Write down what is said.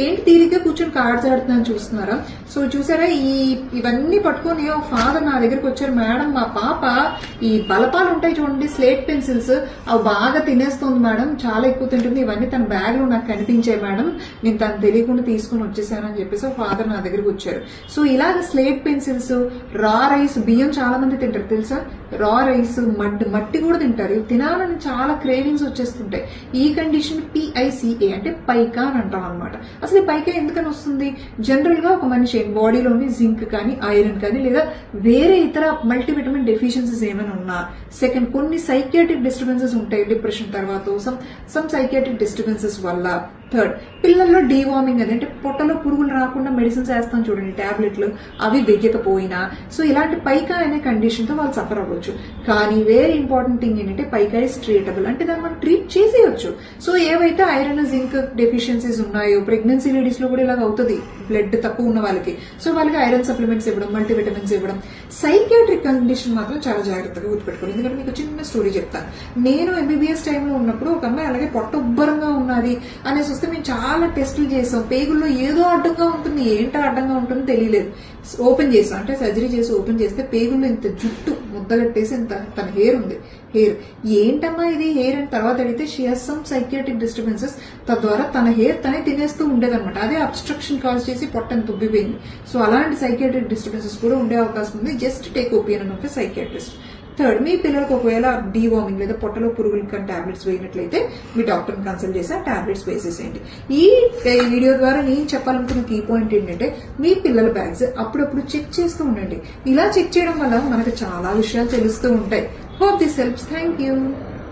ఏంటి తీరిగ్గా కూర్చొని కార్డ్స్ ఆడుతున్నాను చూస్తున్నారా? సో చూసారా, ఇవన్నీ పట్టుకొని ఫాదర్ నా దగ్గరకు వచ్చారు. మేడం, మా పాప ఈ బలపాలు ఉంటాయి చూడండి, స్లేట్ పెన్సిల్స్, అవి బాగా తినేస్తుంది మేడం, చాలా ఎక్కువ తింటుంది, ఇవన్నీ తన బ్యాగ్ లో నాకు కనిపించాయి మేడం, నేను తను తెలియకుండా తీసుకుని వచ్చేసానని చెప్పేసి ఫాదర్ నా దగ్గరకు వచ్చారు. సో ఇలాగ స్లేట్ పెన్సిల్స్, రా రైస్, బియ్యం చాలా మంది తింటారు తెలుసా, రా రైస్, మట్టి కూడా తింటారు. ఇవి తినాలని చాలా క్రేవింగ్స్ వచ్చేస్తుంటాయి. ఈ కండిషన్ PICA అంటే పైకా అని అంటాం అనమాట. అసలు ఈ పైకా ఎందుకని వస్తుంది? జనరల్ గా ఒక మనిషి బాడీలోని జింక్ కానీ, ఐరన్ కానీ, లేదా వేరే ఇతర మల్టీవిటమిన్ డెఫిషియన్సీస్ ఏమైనా ఉన్నా, సెకండ్ కొన్ని సైకియాట్రిక్ డిస్టర్బెన్సెస్ ఉంటాయి డిప్రెషన్ తర్వాత, సమ్ సైకియాట్రిక్ డిస్టర్బెన్సెస్ వల్ల, థర్డ్ పిల్లల్లో డీవార్మింగ్ అంటే పొట్టలో పురుగులు రాకుండా మెడిసిన్స్ వేస్తాం చూడండి టాబ్లెట్లు, అవి వెయ్యకపోయినా, సో ఇలాంటి పైకా అనే కండిషన్ తో వాళ్ళు సఫర్ అవ్వచ్చు. కానీ వెరీ ఇంపార్టెంట్ థింగ్ ఏంటంటే పైకా ఇస్ ట్రీటబుల్, అంటే దాన్ని మనం ట్రీట్ చేసేయచ్చు. సో ఏవైతే ఐరన్ జింక్ డెఫిషియన్సీస్ ఉన్నాయో, ప్రెగ్నెన్సీ లేడీస్ లో కూడా ఇలాగ అవుతుంది, బ్లడ్ తక్కువ ఉన్న వాళ్ళకి, సో వాళ్ళకి ఐరన్ సప్లిమెంట్స్ ఇవ్వడం, మల్టీవిటమిన్స్ ఇవ్వడం. సైకియాట్రిక్ కండిషన్ మాత్రం చాలా జాగ్రత్తగా గుర్తుపెట్టుకోండి. ఎందుకంటే మీకు చిన్న స్టోరీ చెప్తాను. నేను MBBS టైంలో ఉన్నప్పుడు ఒక అమ్మాయి అలాగే పొట్ట ఉబ్బరంగా ఉన్నది అనేసి వస్తే మేము చాలా టెస్టులు చేసాం. పేగుల్లో ఏదో అడ్డంగా ఉంటుంది, ఏంటో అడ్డంగా ఉంటుంది తెలియలేదు. ఓపెన్ చేసాం, అంటే సర్జరీ చేసి ఓపెన్ చేస్తే పేగుల్లో ఇంత జుట్టు ముద్దగట్టేసి ఇంత తన హెయిర్ ఉంది. హెయిర్ ఏంటమ్మా ఇది హెయిర్ అని తర్వాత అడిగితే she has some psychiatric disturbances, తద్వారా తన హెయిర్ తనే తినేస్తూ ఉండేదన్నమాట. అదే అబ్స్ట్రక్షన్ కాజ్ చేసి పొట్టని తుబ్బిపోయింది. సో అలాంటి సైకియాట్రిక్ డిస్టర్బెన్సెస్ కూడా ఉండే అవకాశం ఉంది. Just take opinion of a psychiatrist. Third, మీ పిల్లలకు ఒకవేళ డీవార్మింగ్ లేదా పొట్టలో పురుగులు కానీ టాబ్లెట్స్ వేయినట్లయితే మీ డాక్టర్ని కన్సల్ట్ చేసి ఆ టాబ్లెట్స్ వేసేసేయండి. ఈ వీడియో ద్వారా నేను చెప్పాలనుకున్న కీ పాయింట్ ఏంటంటే మీ పిల్లల బ్యాగ్స్ అప్పుడప్పుడు చెక్ చేస్తూ ఉండండి. ఇలా చెక్ చేయడం వల్ల మనకు చాలా విషయాలు తెలుస్తూ ఉంటాయి. Hope this helps. Thank you.